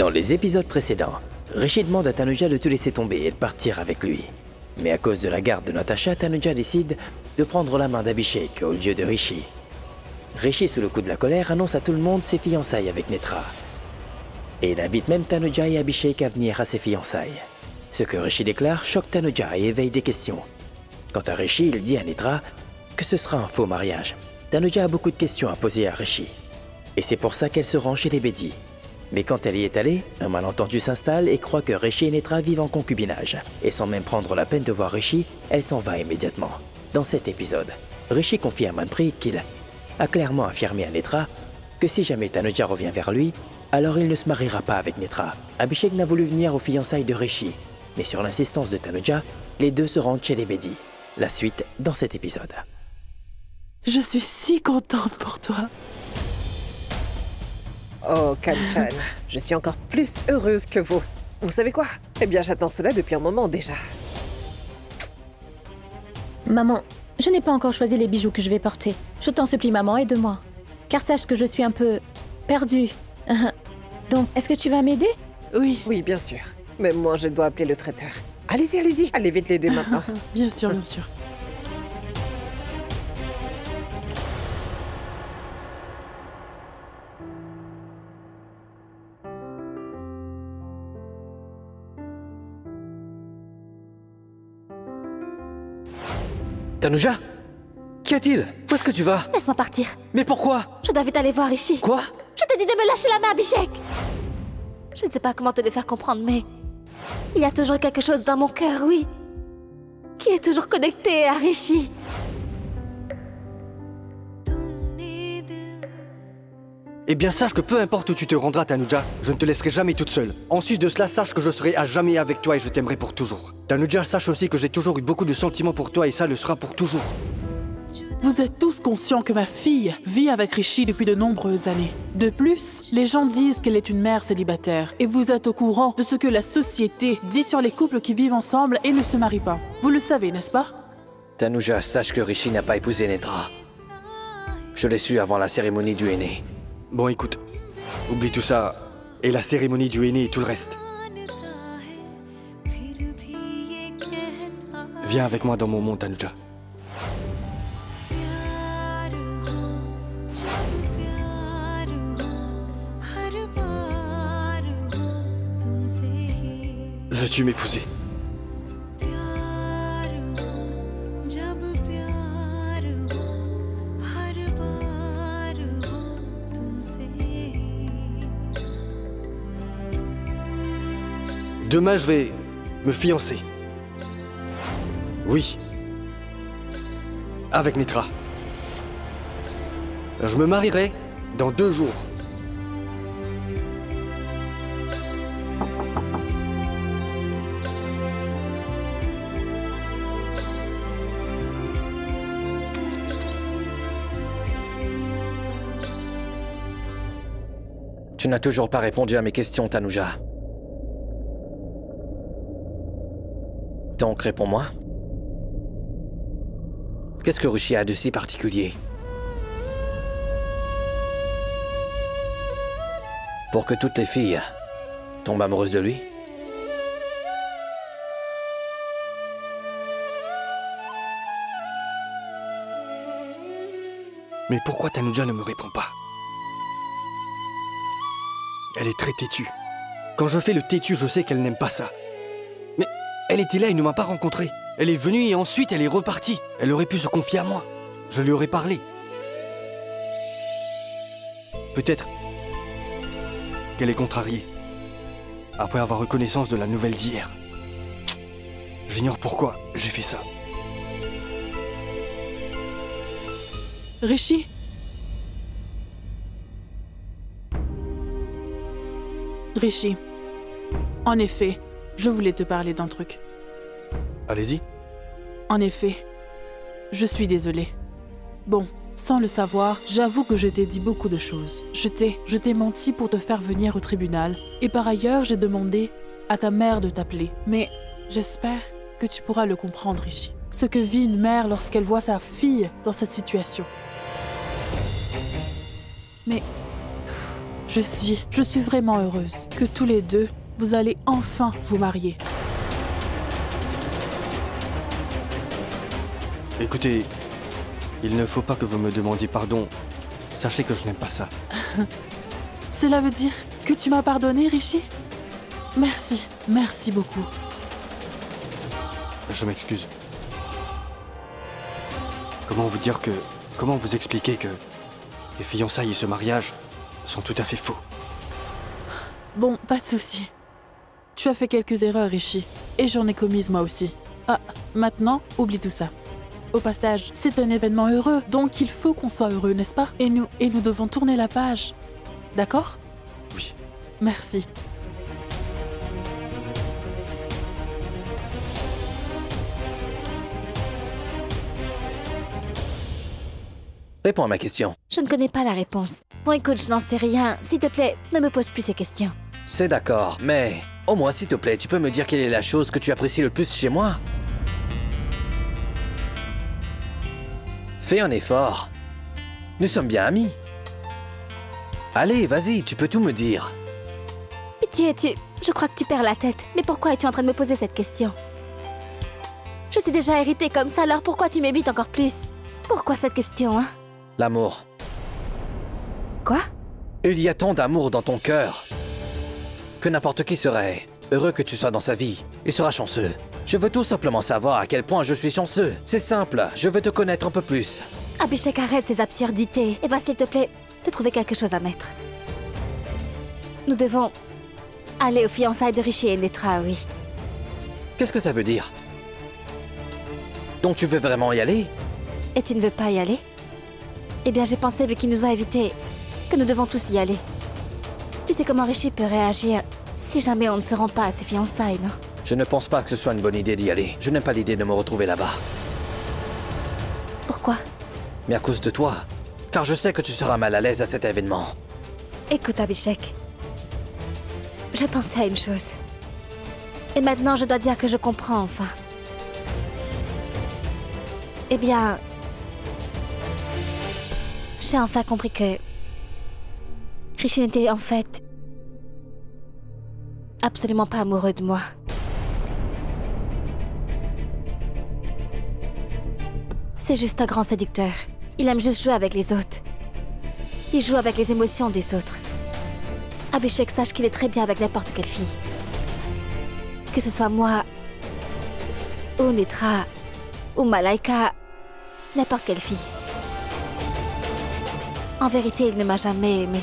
Dans les épisodes précédents, Rishi demande à Tanuja de tout laisser tomber et de partir avec lui. Mais à cause de la garde de Natasha, Tanuja décide de prendre la main d'Abhishek au lieu de Rishi. Rishi, sous le coup de la colère, annonce à tout le monde ses fiançailles avec Netra. Et il invite même Tanuja et Abhishek à venir à ses fiançailles. Ce que Rishi déclare choque Tanuja et éveille des questions. Quant à Rishi, il dit à Netra que ce sera un faux mariage. Tanuja a beaucoup de questions à poser à Rishi. Et c'est pour ça qu'elle se rend chez les Bedi. Mais quand elle y est allée, un malentendu s'installe et croit que Rishi et Netra vivent en concubinage. Et sans même prendre la peine de voir Rishi, elle s'en va immédiatement. Dans cet épisode, Rishi confie à Manpreet qu'il a clairement affirmé à Netra que si jamais Tanuja revient vers lui, alors il ne se mariera pas avec Netra. Abhishek n'a voulu venir aux fiançailles de Rishi, mais sur l'insistance de Tanuja, les deux se rendent chez les Bedi. La suite dans cet épisode. Je suis si contente pour toi. Oh, Kanchan, je suis encore plus heureuse que vous. Vous savez quoi? Eh bien, j'attends cela depuis un moment déjà. Maman, je n'ai pas encore choisi les bijoux que je vais porter. Je t'en supplie, maman, aide-moi. Car sache que je suis un peu perdue. Donc, est-ce que tu vas m'aider? Oui. Oui, bien sûr. Même moi, je dois appeler le traiteur. Allez-y, allez-y. Allez vite l'aider maintenant. Bien sûr, bien sûr. Tanuja? Qu'y a-t-il? Où est-ce que tu vas? Laisse-moi partir. Mais pourquoi? Je dois vite aller voir Rishi. Quoi? Je t'ai dit de me lâcher la main, Abhishek. Je ne sais pas comment te le faire comprendre, mais il y a toujours quelque chose dans mon cœur, oui, qui est toujours connecté à Rishi. Eh bien sache que peu importe où tu te rendras, Tanuja, je ne te laisserai jamais toute seule. En sus de cela, sache que je serai à jamais avec toi et je t'aimerai pour toujours. Tanuja, sache aussi que j'ai toujours eu beaucoup de sentiments pour toi et ça le sera pour toujours. Vous êtes tous conscients que ma fille vit avec Rishi depuis de nombreuses années. De plus, les gens disent qu'elle est une mère célibataire. Et vous êtes au courant de ce que la société dit sur les couples qui vivent ensemble et ne se marient pas. Vous le savez, n'est-ce pas? Tanuja, sache que Rishi n'a pas épousé Netra. Je l'ai su avant la cérémonie du henné. Bon écoute, oublie tout ça et la cérémonie du henné et tout le reste. Viens avec moi dans mon monde, Tanuja. Veux-tu m'épouser? Demain, je vais me fiancer. Oui. Avec Netra. Je me marierai dans 2 jours. Tu n'as toujours pas répondu à mes questions, Tanuja. Donc, réponds-moi. Qu'est-ce que Rishi a de si particulier? Pour que toutes les filles tombent amoureuses de lui? Mais pourquoi Tanuja ne me répond pas? Elle est très têtue. Quand je fais le têtu, je sais qu'elle n'aime pas ça. Mais elle était là et ne m'a pas rencontré. Elle est venue et ensuite elle est repartie. Elle aurait pu se confier à moi. Je lui aurais parlé. Peut-être qu'elle est contrariée. Après avoir eu connaissance de la nouvelle d'hier. J'ignore pourquoi j'ai fait ça. Rishi? Rishi, en effet, je voulais te parler d'un truc. Allez-y. En effet, je suis désolée. Bon, sans le savoir, j'avoue que je t'ai dit beaucoup de choses. Je t'ai menti pour te faire venir au tribunal. Et par ailleurs, j'ai demandé à ta mère de t'appeler. Mais j'espère que tu pourras le comprendre, Rishi. Ce que vit une mère lorsqu'elle voit sa fille dans cette situation. Mais Je suis vraiment heureuse que tous les deux, vous allez enfin vous marier. Écoutez, il ne faut pas que vous me demandiez pardon. Sachez que je n'aime pas ça. Cela veut dire que tu m'as pardonné, Rishi? Merci, merci beaucoup. Je m'excuse. Comment vous expliquer que les fiançailles et ce mariage sont tout à fait faux? Bon, pas de souci. Tu as fait quelques erreurs, Rishi. Et j'en ai commises moi aussi. Ah, maintenant, oublie tout ça. Au passage, c'est un événement heureux, donc il faut qu'on soit heureux, n'est-ce pas? Et nous devons tourner la page. D'accord? Oui. Merci. Réponds à ma question. Je ne connais pas la réponse. Bon, écoute, je n'en sais rien. S'il te plaît, ne me pose plus ces questions. C'est d'accord, mais au moins, s'il te plaît, tu peux me dire quelle est la chose que tu apprécies le plus chez moi? Fais un effort. Nous sommes bien amis. Allez, vas-y, tu peux tout me dire. Pitié, je crois que tu perds la tête. Mais pourquoi es-tu en train de me poser cette question? Je suis déjà irritée comme ça, alors pourquoi tu m'évites encore plus? Pourquoi cette question, hein? L'amour. Quoi? Il y a tant d'amour dans ton cœur que n'importe qui serait heureux que tu sois dans sa vie et sera chanceux. Je veux tout simplement savoir à quel point je suis chanceux. C'est simple, je veux te connaître un peu plus. Abhishek, arrête ces absurdités. Et va, s'il te plaît, te trouver quelque chose à mettre. Nous devons aller aux fiançailles de Rishi et Netra, oui. Qu'est-ce que ça veut dire? Donc tu veux vraiment y aller? Et tu ne veux pas y aller? Eh bien, j'ai pensé, vu qu'ils nous ont invités, que nous devons tous y aller. Tu sais comment Rishi peut réagir si jamais on ne se rend pas à ses fiançailles, non? Je ne pense pas que ce soit une bonne idée d'y aller. Je n'aime pas l'idée de me retrouver là-bas. Pourquoi? Mais à cause de toi. Car je sais que tu seras mal à l'aise à cet événement. Écoute, Abhishek. Je pensais à une chose. Et maintenant, je dois dire que je comprends, enfin. Eh bien... J'ai enfin compris que... Rishi n'était en fait... absolument pas amoureux de moi. C'est juste un grand séducteur. Il aime juste jouer avec les autres. Il joue avec les émotions des autres. Abhishek, sache qu'il est très bien avec n'importe quelle fille. Que ce soit moi, ou Netra, ou Malaika, n'importe quelle fille. En vérité, il ne m'a jamais aimée.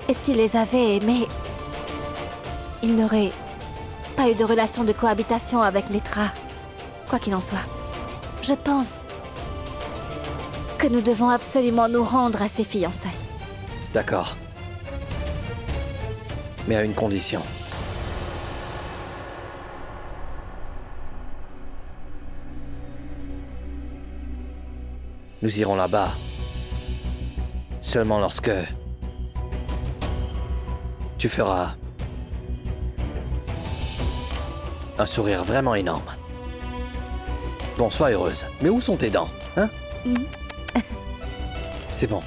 Et s'il les avait aimées, il n'aurait pas eu de relation de cohabitation avec Netra. Quoi qu'il en soit, je pense que nous devons absolument nous rendre à ses fiançailles. D'accord. Mais à une condition. Nous irons là-bas seulement lorsque tu feras un sourire vraiment énorme. Bon, sois heureuse. Mais où sont tes dents, hein? C'est bon.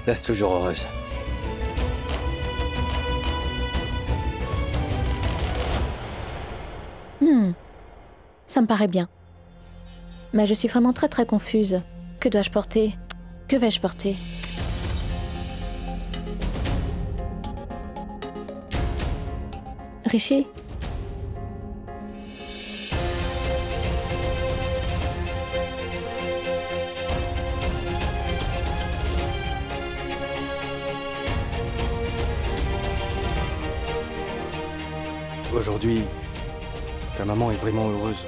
Reste toujours heureuse. Ça me paraît bien. Mais je suis vraiment très confuse. Que dois-je porter? Que vais-je porter? Rishi? Aujourd'hui, ta maman est vraiment heureuse.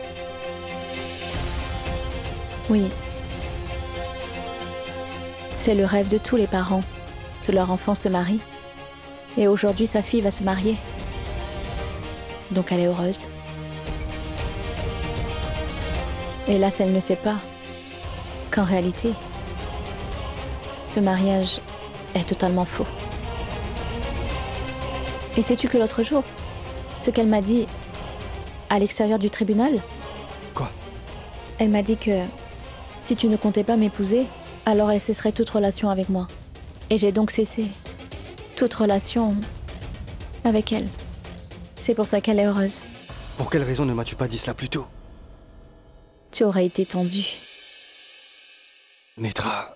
Oui. C'est le rêve de tous les parents, que leur enfant se marie. Et aujourd'hui, sa fille va se marier. Donc elle est heureuse. Hélas, elle ne sait pas qu'en réalité, ce mariage est totalement faux. Et sais-tu que l'autre jour, ce qu'elle m'a dit à l'extérieur du tribunal? Quoi? Elle m'a dit que si tu ne comptais pas m'épouser, alors elle cesserait toute relation avec moi. Et j'ai donc cessé toute relation avec elle. C'est pour ça qu'elle est heureuse. Pour quelle raison ne m'as-tu pas dit cela plus tôt? Tu aurais été tendu. Netra...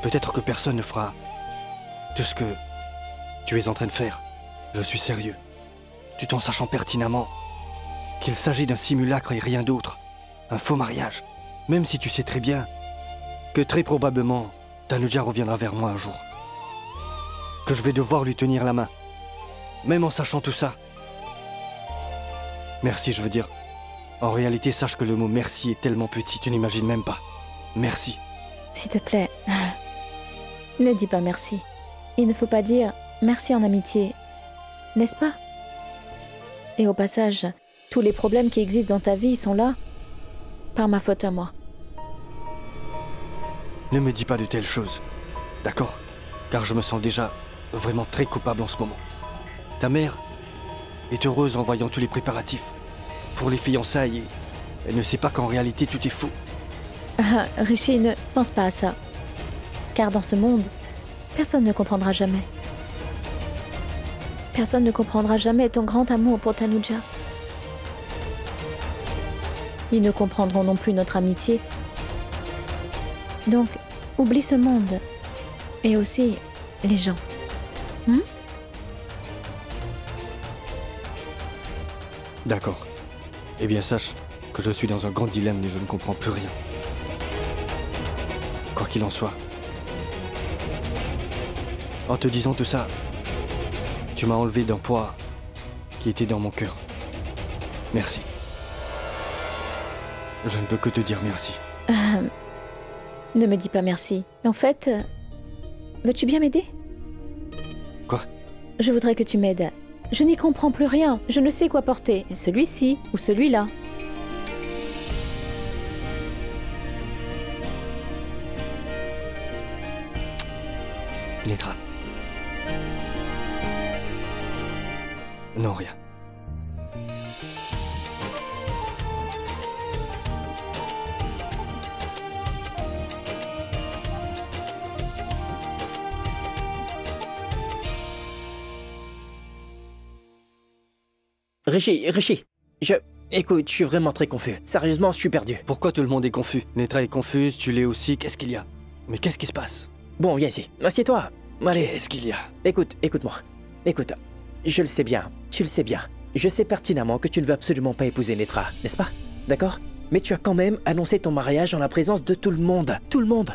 Peut-être que personne ne fera tout ce que tu es en train de faire. Je suis sérieux. Tout en sachant pertinemment qu'il s'agit d'un simulacre et rien d'autre. Un faux mariage. Même si tu sais très bien que très probablement Tanuja reviendra vers moi un jour. Que je vais devoir lui tenir la main. Même en sachant tout ça. Merci, je veux dire. En réalité, sache que le mot merci est tellement petit, tu n'imagines même pas. Merci. S'il te plaît, ne dis pas merci. Il ne faut pas dire merci en amitié, n'est-ce pas? Et au passage, tous les problèmes qui existent dans ta vie sont là par ma faute à moi. Ne me dis pas de telles choses, d'accord? Car je me sens déjà vraiment très coupable en ce moment. Ta mère est heureuse en voyant tous les préparatifs pour les fiançailles et elle ne sait pas qu'en réalité tout est faux. Rishi, ne pense pas à ça. Car dans ce monde, personne ne comprendra jamais. Personne ne comprendra jamais ton grand amour pour Tanuja. Ils ne comprendront non plus notre amitié. Donc, oublie ce monde. Et aussi les gens. D'accord. Eh bien sache que je suis dans un grand dilemme et je ne comprends plus rien. Quoi qu'il en soit. En te disant tout ça, tu m'as enlevé d'un poids qui était dans mon cœur. Merci. Je ne peux que te dire merci. Ne me dis pas merci. En fait, veux-tu bien m'aider? Quoi? Je voudrais que tu m'aides. Je n'y comprends plus rien. Je ne sais quoi porter. Celui-ci ou celui-là. Netra. Non, rien. Rishi, écoute, je suis vraiment très confus. Sérieusement, je suis perdu. Pourquoi tout le monde est confus? Netra est confuse, tu l'es aussi, qu'est-ce qu'il y a? Mais qu'est-ce qui se passe? Bon, viens ici. Assieds-toi. Allez. Qu'est-ce qu'il y a? Écoute-moi. Écoute, je le sais bien, tu le sais bien. Je sais pertinemment que tu ne veux absolument pas épouser Netra, n'est-ce pas? D'accord? Mais tu as quand même annoncé ton mariage en la présence de tout le monde. Tout le monde.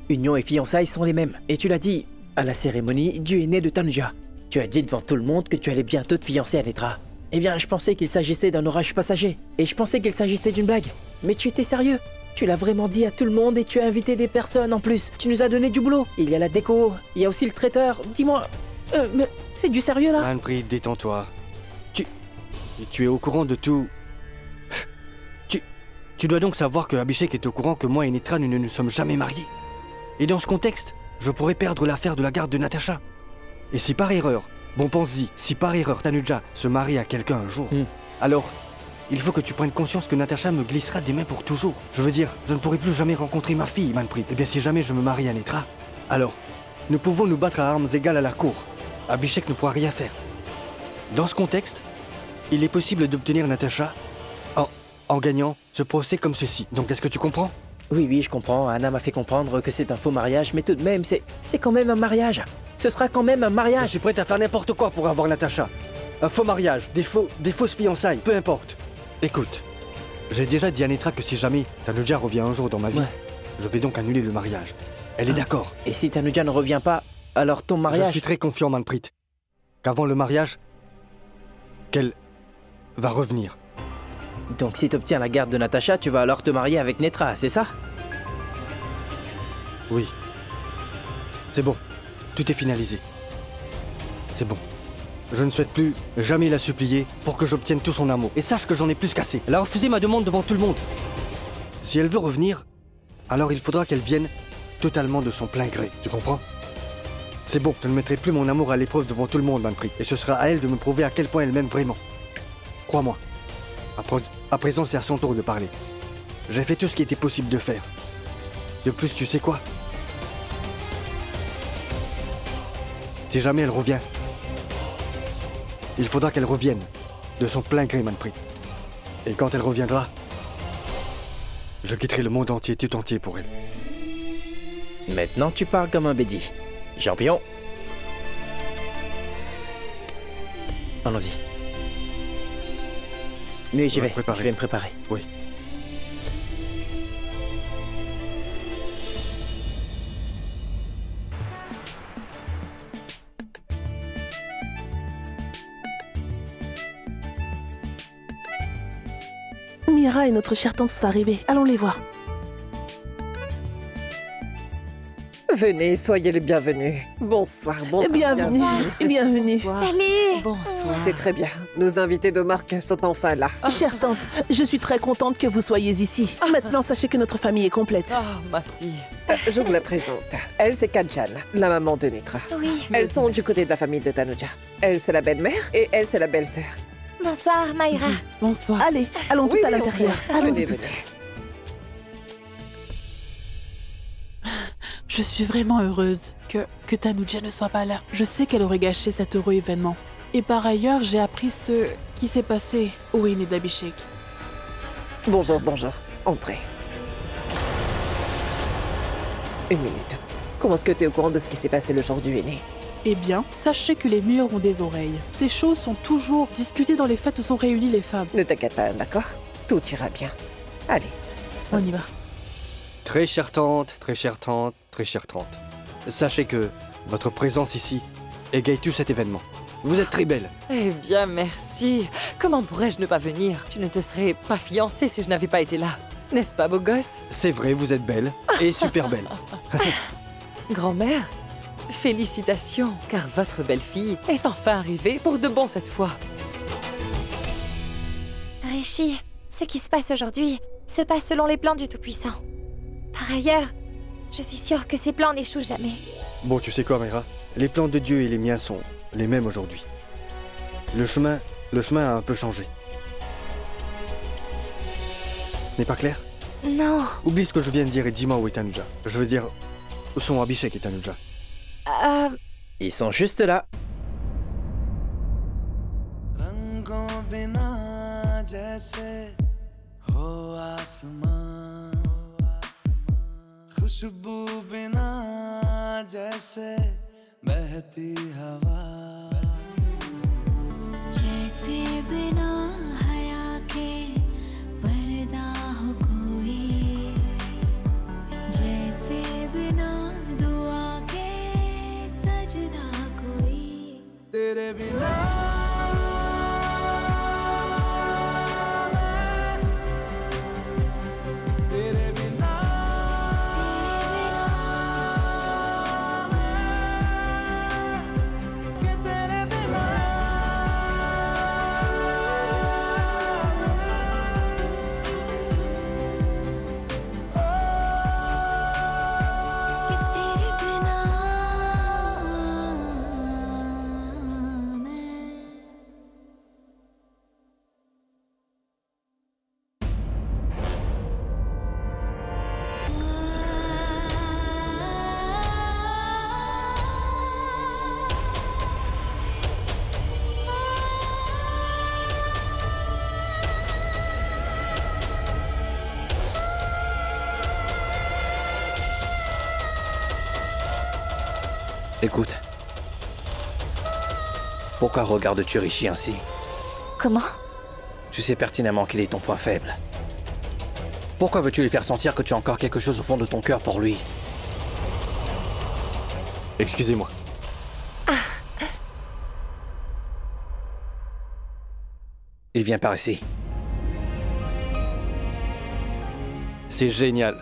Union et fiançailles sont les mêmes. Et tu l'as dit, à la cérémonie du aîné de Tanuja. Tu as dit devant tout le monde que tu allais bientôt te fiancer à Netra. Eh bien, je pensais qu'il s'agissait d'un orage passager. Et je pensais qu'il s'agissait d'une blague. Mais tu étais sérieux? Tu l'as vraiment dit à tout le monde et tu as invité des personnes en plus. Tu nous as donné du boulot. Il y a la déco, il y a aussi le traiteur. Dis-moi, mais c'est du sérieux là? Manpreet, détends-toi. Tu es au courant de tout. Tu dois donc savoir que Abhishek est au courant que moi et Netra, nous ne nous sommes jamais mariés. Et dans ce contexte, je pourrais perdre l'affaire de la garde de Natasha. Et si par erreur, bon pense-y, si par erreur Tanuja se marie à quelqu'un un jour, alors il faut que tu prennes conscience que Natasha me glissera des mains pour toujours. Je veux dire, je ne pourrai plus jamais rencontrer ma fille, Manpreet. Eh bien si jamais je me marie à Netra, alors nous pouvons nous battre à armes égales à la cour. Abhishek ne pourra rien faire. Dans ce contexte, il est possible d'obtenir Natasha en gagnant ce procès comme ceci. Donc est-ce que tu comprends? Oui, je comprends. Anna m'a fait comprendre que c'est un faux mariage, mais tout de même, c'est quand même un mariage. Ce sera quand même un Je mariage. suis prête à faire n'importe quoi pour avoir Natasha. Un faux mariage, des fausses fiançailles, peu importe. Écoute, j'ai déjà dit à Netra que si jamais Tanuja revient un jour dans ma vie, je vais donc annuler le mariage. Elle est d'accord. Et si Tanuja ne revient pas, alors ton Je mariage... suis très confiant, Manpreet, qu'avant le mariage, qu'elle va revenir. Donc si t'obtiens la garde de Natasha, tu vas alors te marier avec Netra, c'est ça? Oui. C'est bon. Tout est finalisé. C'est bon. Je ne souhaite plus jamais la supplier pour que j'obtienne tout son amour. Et sache que j'en ai plus qu'assez. Elle a refusé ma demande devant tout le monde. Si elle veut revenir, alors il faudra qu'elle vienne totalement de son plein gré. Tu comprends? C'est bon. Je ne mettrai plus mon amour à l'épreuve devant tout le monde, Manpreet. Et ce sera à elle de me prouver à quel point elle m'aime vraiment. Crois-moi. À présent, c'est à son tour de parler. J'ai fait tout ce qui était possible de faire. De plus, tu sais quoi? Si jamais elle revient, il faudra qu'elle revienne de son plein gré, Manpreet. Et quand elle reviendra, je quitterai le monde entier, tout entier pour elle. Maintenant, tu parles comme un bédi. Champion. Allons-y. Oui, j'y vais. Je vais me préparer. Oui. Mira et notre chère tante sont arrivés. Allons les voir. Venez, soyez les bienvenus. Bonsoir, bonsoir. Bienvenue. Bienvenue. Salut! Bonsoir. C'est très bien. Nos invités de marque sont enfin là. Chère tante, je suis très contente que vous soyez ici. Maintenant, sachez que notre famille est complète. Ah, ma fille. Je vous la présente. Elle, c'est Kajan, la maman de Netra. Oui. Elles sont du côté de la famille de Tanuja. Elle, c'est la belle-mère et elle, c'est la belle-sœur. Bonsoir, Maïra. Bonsoir. Allez, allons Oui, tout à oui, l'intérieur. venez, Allons-y venez. toutes. Je suis vraiment heureuse que Tanuja ne soit pas là. Je sais qu'elle aurait gâché cet heureux événement. Et par ailleurs, j'ai appris ce qui s'est passé au aîné d'Abhishek. Bonjour, bonjour. Entrez. Une minute. Comment est-ce que tu es au courant de ce qui s'est passé le jour du aîné? Eh bien, sachez que les murs ont des oreilles. Ces choses sont toujours discutées dans les fêtes où sont réunies les femmes. Ne t'inquiète pas, d'accord? Tout ira bien. Allez. On y va. Très chère tante, très chère tante, très chère tante. Sachez que votre présence ici égaye tout cet événement. Vous êtes très belle. Eh bien, merci. Comment pourrais-je ne pas venir? Tu ne te serais pas fiancée si je n'avais pas été là. N'est-ce pas, beau gosse? C'est vrai, vous êtes belle et super belle. Grand-mère, félicitations, car votre belle-fille est enfin arrivée pour de bon cette fois. Rishi, ce qui se passe aujourd'hui se passe selon les plans du Tout-Puissant. Par ailleurs, je suis sûre que ces plans n'échouent jamais. Bon, tu sais quoi, Mayra? Les plans de Dieu et les miens sont les mêmes aujourd'hui. Le chemin a un peu changé. N'est pas clair? Non. Oublie ce que je viens de dire et dis-moi où est Tanuja. Je veux dire, où sont Abhishek et Tanuja? Ils sont juste là. खुशबू बिना जैसे बहती हवा जैसे बिना हया के पर्दा हो कोई जैसे बिना दुआ के सजदा कोई तेरे बिना Écoute. Pourquoi regardes-tu Rishi ainsi? Comment? Tu sais pertinemment qu'il est ton point faible. Pourquoi veux-tu lui faire sentir que tu as encore quelque chose au fond de ton cœur pour lui? Excusez-moi. Il vient par ici. C'est génial.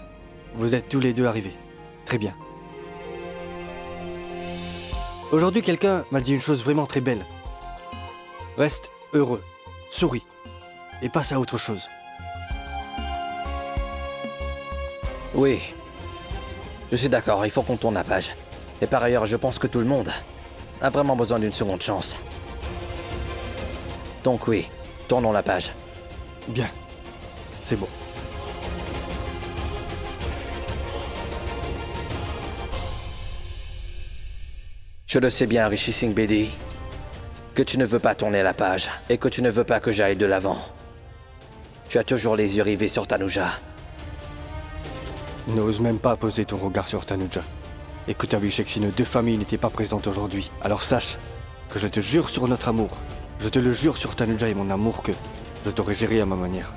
Vous êtes tous les deux arrivés. Très bien. Aujourd'hui, quelqu'un m'a dit une chose vraiment très belle. Reste heureux, souris, et passe à autre chose. Oui. Je suis d'accord, il faut qu'on tourne la page. Et par ailleurs, je pense que tout le monde a vraiment besoin d'une seconde chance. Donc oui, tournons la page. Bien. C'est bon. Je le sais bien, Rishi Singh Bedi, que tu ne veux pas tourner la page et que tu ne veux pas que j'aille de l'avant. Tu as toujours les yeux rivés sur Tanuja. N'ose même pas poser ton regard sur Tanuja. Écoute Abhishek, si nos deux familles n'étaient pas présentes aujourd'hui, alors sache que je te jure sur notre amour, je te le jure sur Tanuja et mon amour que je t'aurais géré à ma manière.